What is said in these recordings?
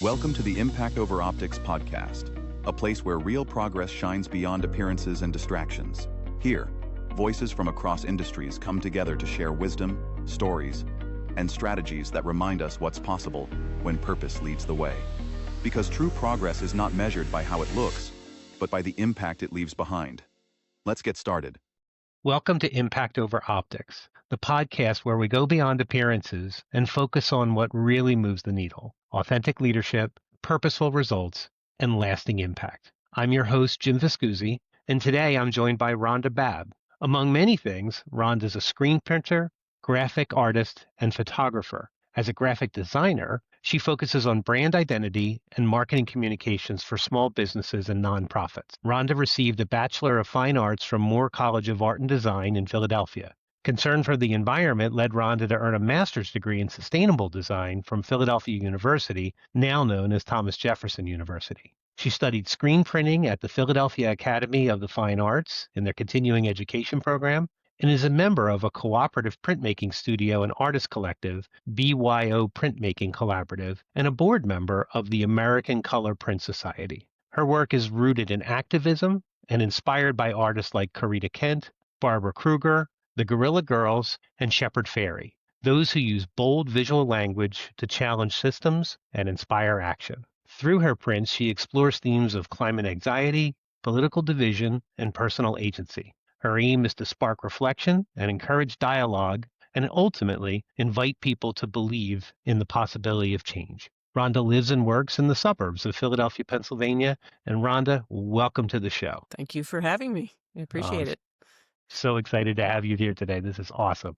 Welcome to the Impact Over Optics podcast, a place where real progress shines beyond appearances and distractions. Here, voices from across industries come together to share wisdom, stories, and strategies that remind us what's possible when purpose leads the way. Because true progress is not measured by how it looks, but by the impact it leaves behind. Let's get started. Welcome to Impact Over Optics, the podcast where we go beyond appearances and focus on what really moves the needle: authentic leadership, purposeful results, and lasting impact. I'm your host, Jim Viscusi, and today I'm joined by Rhonda Babb. Among many things, Rhonda's a screen printer, graphic artist, and photographer. As a graphic designer, she focuses on brand identity and marketing communications for small businesses and nonprofits. Rhonda received a Bachelor of Fine Arts from Moore College of Art and Design in Philadelphia. Concern for the environment led Rhonda to earn a master's degree in sustainable design from Philadelphia University, now known as Thomas Jefferson University. She studied screen printing at the Philadelphia Academy of the Fine Arts in their continuing education program, and is a member of a cooperative printmaking studio and artist collective, BYO Printmaking Collaborative, and a board member of the American Color Print Society. Her work is rooted in activism and inspired by artists like Corita Kent, Barbara Kruger, the Guerrilla Girls, and Shepard Fairey, those who use bold visual language to challenge systems and inspire action. Through her prints, she explores themes of climate anxiety, political division, and personal agency. Her aim is to spark reflection and encourage dialogue, and ultimately invite people to believe in the possibility of change. Rhonda lives and works in the suburbs of Philadelphia, Pennsylvania. And Rhonda, welcome to the show. Thank you for having me. I appreciate it. So excited to have you here today. This is awesome.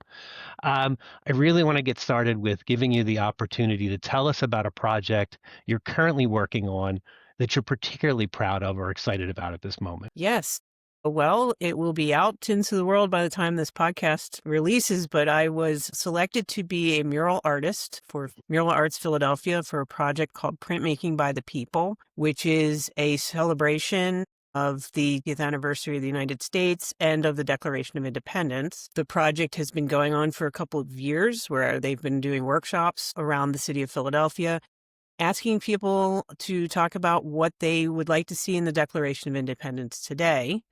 I really want to get started with giving you the opportunity to tell us about a project you're currently working on that you're particularly proud of or excited about at this moment. Yes. Well, it will be out into the world by the time this podcast releases, but I was selected to be a mural artist for Mural Arts Philadelphia for a project called Printmaking by the People, which is a celebration of the 50th anniversary of the United States and of the Declaration of Independence. The project has been going on for a couple of years where they've been doing workshops around the city of Philadelphia, asking people to talk about what they would like to see in the Declaration of Independence today.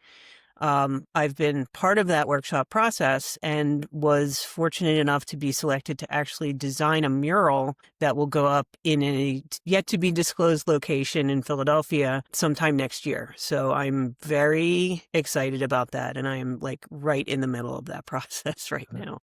I've been part of that workshop process and was fortunate enough to be selected to actually design a mural that will go up in a yet to be disclosed location in Philadelphia sometime next year. So I'm very excited about that. And I am like right in the middle of that process right now.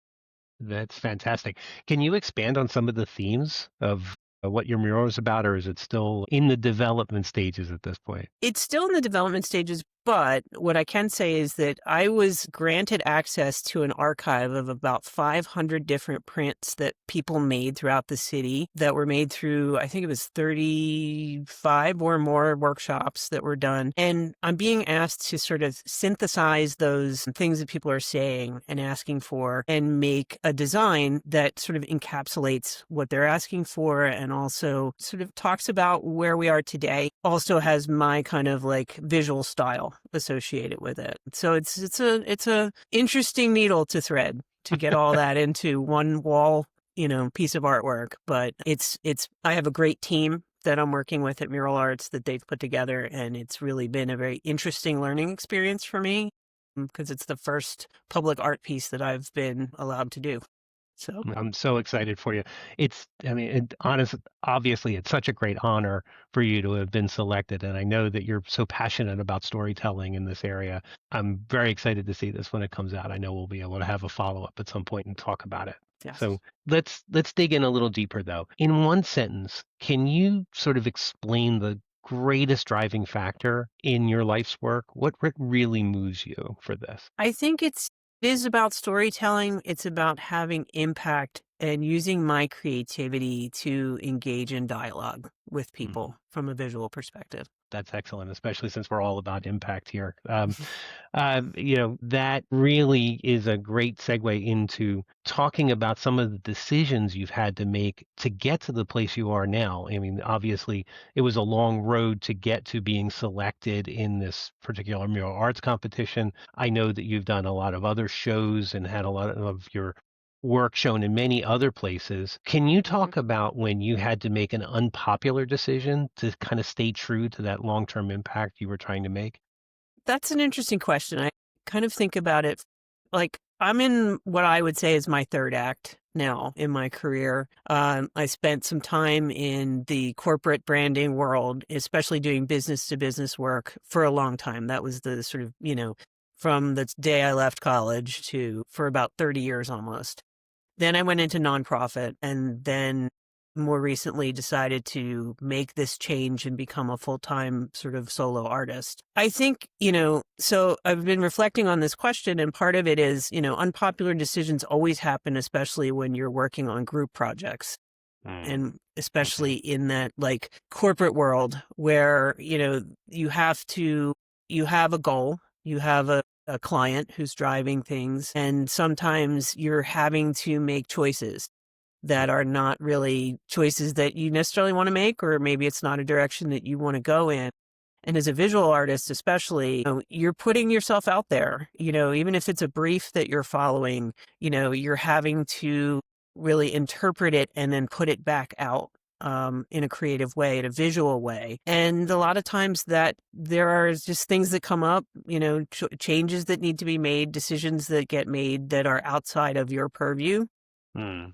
That's fantastic. Can you expand on some of the themes of what your mural is about, or is it still in the development stages at this point? It's still in the development stages, but what I can say is that I was granted access to an archive of about 500 different prints that people made throughout the city that were made through, I think it was 35 or more workshops that were done. And I'm being asked to sort of synthesize those things that people are saying and asking for and make a design that sort of encapsulates what they're asking for and also sort of talks about where we are today. Also has my kind of like visual style associated with it. So it's a interesting needle to thread to get all that into one wall, piece of artwork. But I have a great team that I'm working with at Mural Arts that they've put together, and it's really been a very interesting learning experience for me because it's the first public art piece that I've been allowed to do. So I'm so excited for you. Obviously, it's such a great honor for you to have been selected. And I know that you're so passionate about storytelling in this area. I'm very excited to see this when it comes out. I know we'll be able to have a follow-up at some point and talk about it. yes. So let's dig in a little deeper, though. In one sentence, can you sort of explain the greatest driving factor in your life's work? What really moves you for this? I think it is about storytelling. It's about having impact and using my creativity to engage in dialogue with people from a visual perspective. That's excellent, especially since we're all about impact here. That really is a great segue into talking about some of the decisions you've had to make to get to the place you are now. I mean, obviously, it was a long road to get to being selected in this particular mural arts competition. I know that you've done a lot of other shows and had a lot of your work shown in many other places. Can you Mhm. talk about when you had to make an unpopular decision to kind of stay true to that long-term impact you were trying to make? That's an interesting question. I kind of think about it like I'm in what I would say is my third act now in my career. I spent some time in the corporate branding world, especially doing business to business work for a long time. That was the sort of, from the day I left college to for about 30 years almost. Then I went into nonprofit and then more recently decided to make this change and become a full-time sort of solo artist. I think, so I've been reflecting on this question, and part of it is, unpopular decisions always happen, especially when you're working on group projects. Mm, And okay. especially in that like corporate world where, you have a goal, you have a client who's driving things, and sometimes you're having to make choices that are not really choices that you necessarily want to make, or maybe it's not a direction that you want to go in. And as a visual artist, especially, you're putting yourself out there, even if it's a brief that you're following, you're having to really interpret it and then put it back out in a creative way, in a visual way. And a lot of times that there are just things that come up, changes that need to be made, decisions that get made that are outside of your purview. Mm,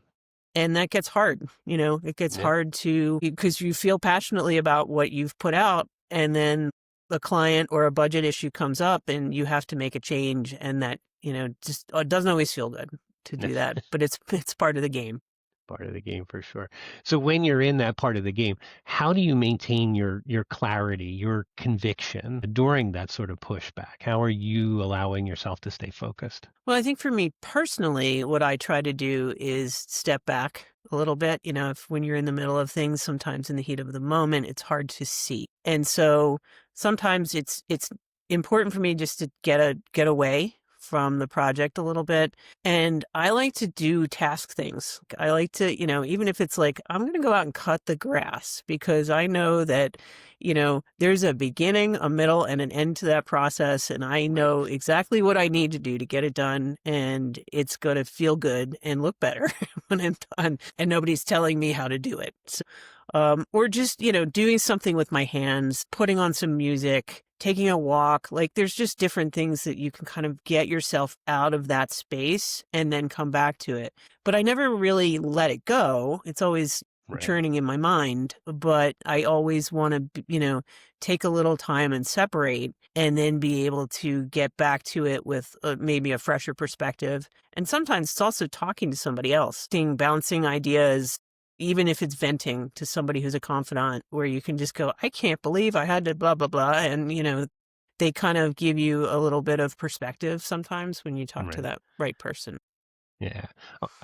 And that gets hard, it gets yeah. hard because you feel passionately about what you've put out, and then a client or a budget issue comes up and you have to make a change, and that, just it doesn't always feel good to do that, but it's part of the game. Part of the game for sure. So when you're in that part of the game, how do you maintain your clarity, your conviction during that sort of pushback? How are you allowing yourself to stay focused? Well, I think for me personally, what I try to do is step back a little bit. If when you're in the middle of things, sometimes in the heat of the moment, it's hard to see. And so sometimes it's important for me just to get away from the project a little bit. And I like to do task things. I like to, even if it's like, I'm going to go out and cut the grass because I know that, there's a beginning, a middle, and an end to that process. And I know exactly what I need to do to get it done. And it's going to feel good and look better when I'm done. And nobody's telling me how to do it. So, or just, doing something with my hands, putting on some music, taking a walk. Like there's just different things that you can kind of get yourself out of that space and then come back to it. But I never really let it go. It's always Right. churning in my mind, but I always want to, take a little time and separate and then be able to get back to it with maybe a fresher perspective. And sometimes it's also talking to somebody else, bouncing ideas, even if it's venting to somebody who's a confidant, where you can just go, I can't believe I had to blah, blah, blah. And, they kind of give you a little bit of perspective sometimes when you talk to Right. that right person. Yeah.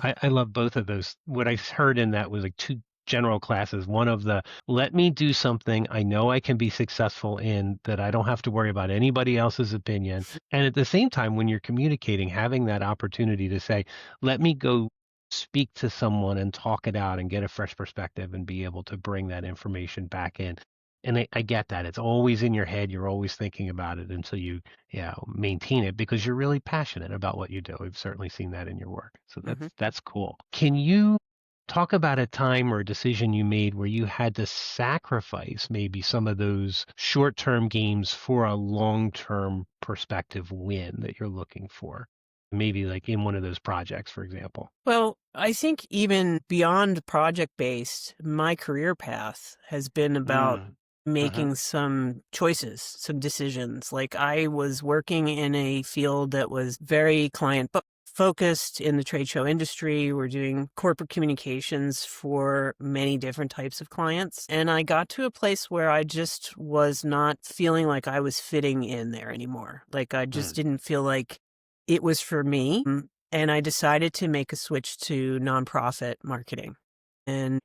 I love both of those. What I heard in that was like two general classes. One of the let me do something I know I can be successful in that I don't have to worry about anybody else's opinion. And at the same time, when you're communicating, having that opportunity to say, let me go speak to someone and talk it out and get a fresh perspective and be able to bring that information back in. And I get that. It's always in your head. You're always thinking about it until you maintain it because you're really passionate about what you do. We've certainly seen that in your work. So Hmm. that's cool. Can you talk about a time or a decision you made where you had to sacrifice maybe some of those short-term gains for a long-term perspective win that you're looking for? Maybe like in one of those projects, for example. Well, I think even beyond project based, my career path has been about Mm. Uh-huh. making some choices, some decisions. Like I was working in a field that was very focused in the trade show industry. We're doing corporate communications for many different types of clients. And I got to a place where I just was not feeling like I was fitting in there anymore. Like I just Mm. didn't feel like it was for me. And I decided to make a switch to nonprofit marketing. And,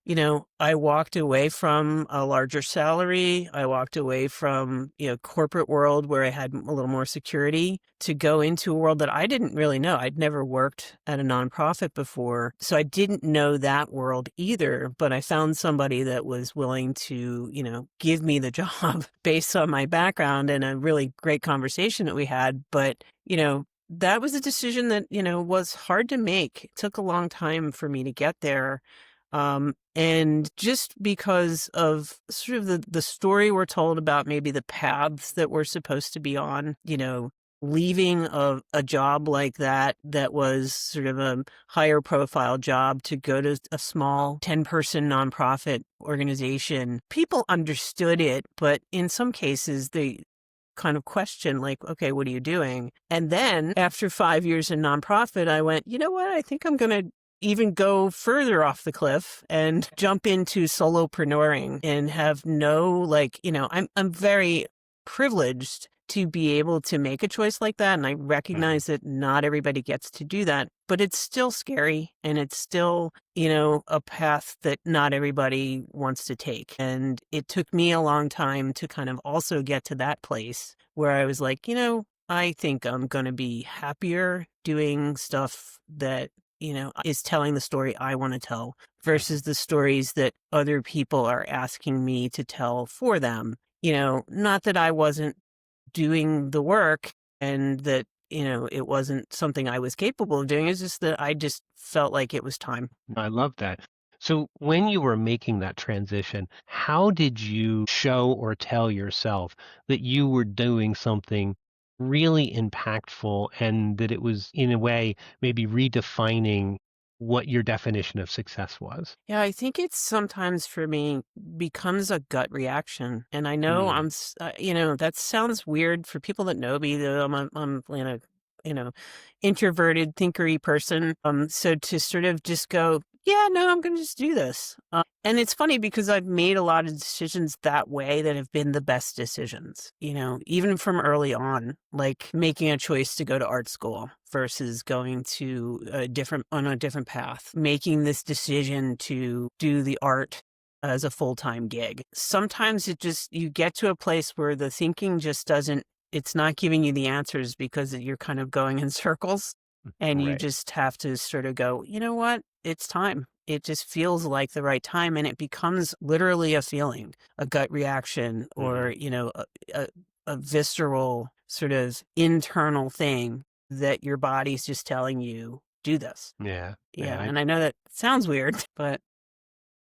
I walked away from a larger salary. I walked away from, corporate world where I had a little more security to go into a world that I didn't really know. I'd never worked at a nonprofit before. So I didn't know that world either, but I found somebody that was willing to, give me the job based on my background, and a really great conversation that we had. But, that was a decision that, was hard to make. It took a long time for me to get there. And just because of sort of the story we're told about maybe the paths that we're supposed to be on, leaving a job like that was sort of a higher profile job to go to a small 10-person nonprofit organization. People understood it, but in some cases they kind of question, like, okay, what are you doing? And then after 5 years in nonprofit, I went, you know what? I think I'm going to even go further off the cliff and jump into solopreneuring and have no, like, I'm very privileged to be able to make a choice like that. And I recognize that not everybody gets to do that, but it's still scary and it's still, a path that not everybody wants to take. And it took me a long time to kind of also get to that place where I was like, I think I'm going to be happier doing stuff that, is telling the story I want to tell versus the stories that other people are asking me to tell for them. Not that I wasn't doing the work and that, it wasn't something I was capable of doing. It's just that I just felt like it was time. I love that. So when you were making that transition, how did you show or tell yourself that you were doing something really impactful and that it was, in a way, maybe redefining what your definition of success was? Yeah, I think it's sometimes for me becomes a gut reaction. And I know Mm, that sounds weird for people that know me, that I'm you know, introverted, thinkery person. So to sort of just go, yeah, no, I'm going to just do this. And it's funny because I've made a lot of decisions that way that have been the best decisions, even from early on, like making a choice to go to art school versus going to on a different path, making this decision to do the art as a full-time gig. Sometimes you get to a place where the thinking just it's not giving you the answers because you're kind of going in circles and you right. just have to sort of go, you know what? It's time. It just feels like the right time. And it becomes literally a feeling, a gut reaction, or, a visceral sort of internal thing that your body's just telling you, do this. Yeah. Yeah. Yeah. And I know that sounds weird, but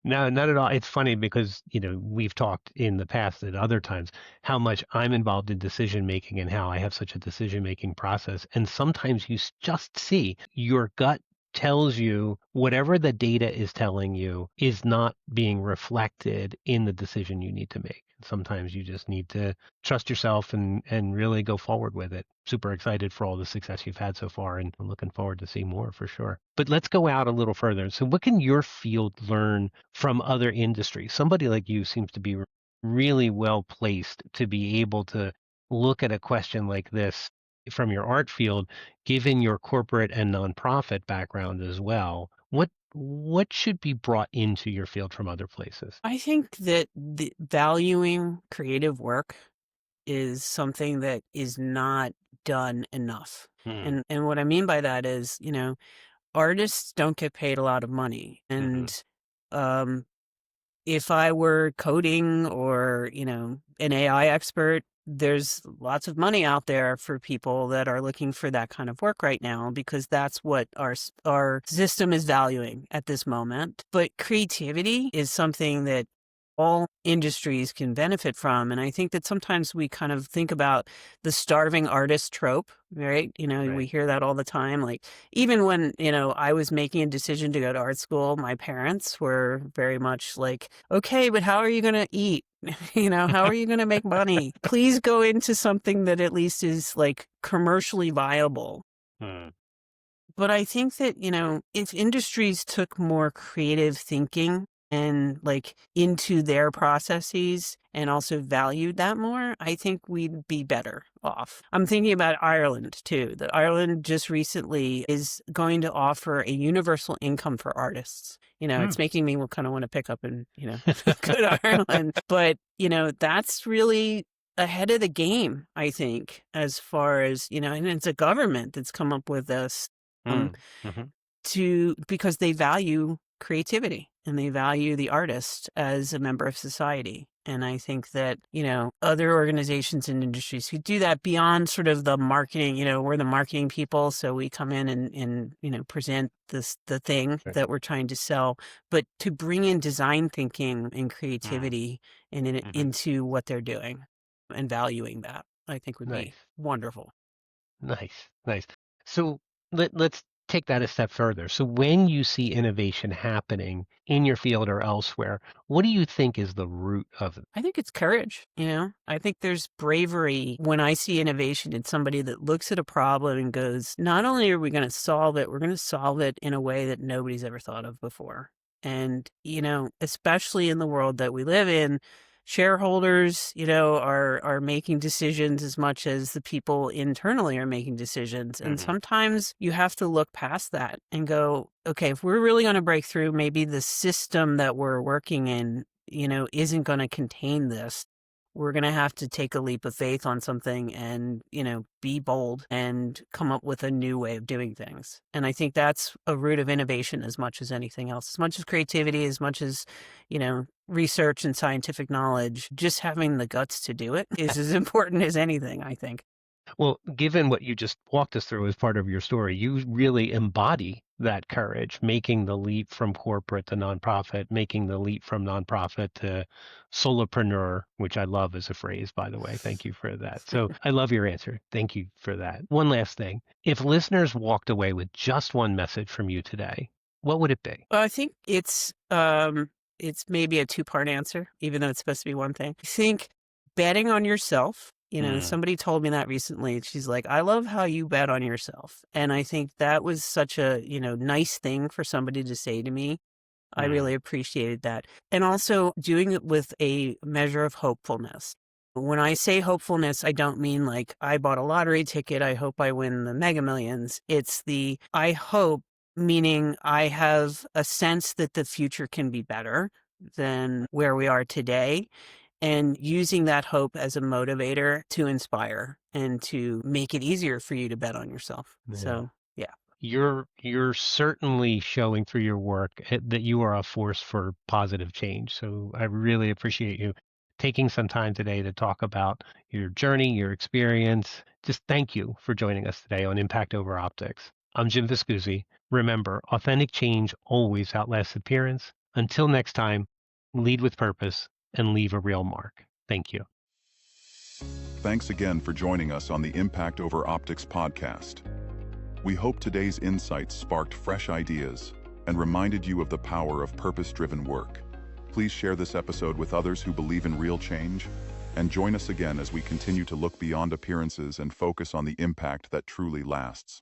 No, not at all. It's funny because, we've talked in the past at other times how much I'm involved in decision making and how I have such a decision making process. And sometimes you just see your gut tells you whatever the data is telling you is not being reflected in the decision you need to make. Sometimes you just need to trust yourself and really go forward with it. Super excited for all the success you've had so far, and I'm looking forward to see more for sure. But let's go out a little further. So what can your field learn from other industries? Somebody like you seems to be really well placed to be able to look at a question like this from your art field, given your corporate and nonprofit background as well. What should be brought into your field from other places? I think that the valuing creative work is something that is not done enough. Hmm. And what I mean by that is, artists don't get paid a lot of money. Mm-hmm. And um if I were coding or, an AI expert, there's lots of money out there for people that are looking for that kind of work right now because that's what our system is valuing at this moment. But creativity is something that all industries can benefit from. And I think that sometimes we kind of think about the starving artist trope, right? We Right. hear that all the time. Like, even when, I was making a decision to go to art school, my parents were very much like, okay, but how are you going to eat? How are you going to make money? Please go into something that at least is like commercially viable. Hmm. But I think that, if industries took more creative thinking and like into their processes and also valued that more, I think we'd be better off. I'm thinking about Ireland too, that Ireland just recently is going to offer a universal income for artists. Hmm. It's making me kind of want to pick up and, go to Ireland. But, that's really ahead of the game, I think, as far as, and it's a government that's come up with this um, Hmm. Hmm. because they value creativity and they value the artist as a member of society. And I think that, other organizations and industries who do that beyond sort of the marketing, we're the marketing people. So we come in and present the thing Sure. that we're trying to sell, but to bring in design thinking and Mm. creativity and into what they're doing and valuing that, I think would be Nice. wonderful. Nice. So let's take that a step further. So when you see innovation happening in your field or elsewhere, what do you think is the root of it? I think it's courage, I think there's bravery when I see innovation in somebody that looks at a problem and goes, not only are we going to solve it, we're going to solve it in a way that nobody's ever thought of before. And, especially in the world that we live in, shareholders, are making decisions as much as the people internally are making decisions. And sometimes you have to look past that and go, okay, if we're really going to break through, maybe the system that we're working in, isn't going to contain this. We're going to have to take a leap of faith on something and, be bold and come up with a new way of doing things. And I think that's a root of innovation as much as anything else, as much as creativity, as much as, research and scientific knowledge. Just having the guts to do it is as important as anything, I think. Well, given what you just walked us through as part of your story, you really embody that courage, making the leap from corporate to nonprofit, making the leap from nonprofit to solopreneur, which I love as a phrase, by the way. Thank you for that. So I love your answer. Thank you for that. One last thing. If listeners walked away with just one message from you today, what would it be? Well, I think it's maybe a two-part answer, even though it's supposed to be one thing. I think betting on yourself. Somebody told me that recently. She's like, I love how you bet on yourself. And I think that was such a, nice thing for somebody to say to me. I really appreciated that. And also doing it with a measure of hopefulness. When I say hopefulness, I don't mean like I bought a lottery ticket, I hope I win the Mega Millions. It's the I hope, meaning I have a sense that the future can be better than where we are today. And using that hope as a motivator to inspire and to make it easier for you to bet on yourself. Yeah. So, yeah. You're certainly showing through your work that you are a force for positive change. So I really appreciate you taking some time today to talk about your journey, your experience. Just thank you for joining us today on Impact Over Optics. I'm Jim Viscusi. Remember, authentic change always outlasts appearance. Until next time, lead with purpose and leave a real mark. Thank you. Thanks again for joining us on the Impact Over Optics podcast. We hope today's insights sparked fresh ideas and reminded you of the power of purpose-driven work. Please share this episode with others who believe in real change, and join us again as we continue to look beyond appearances and focus on the impact that truly lasts.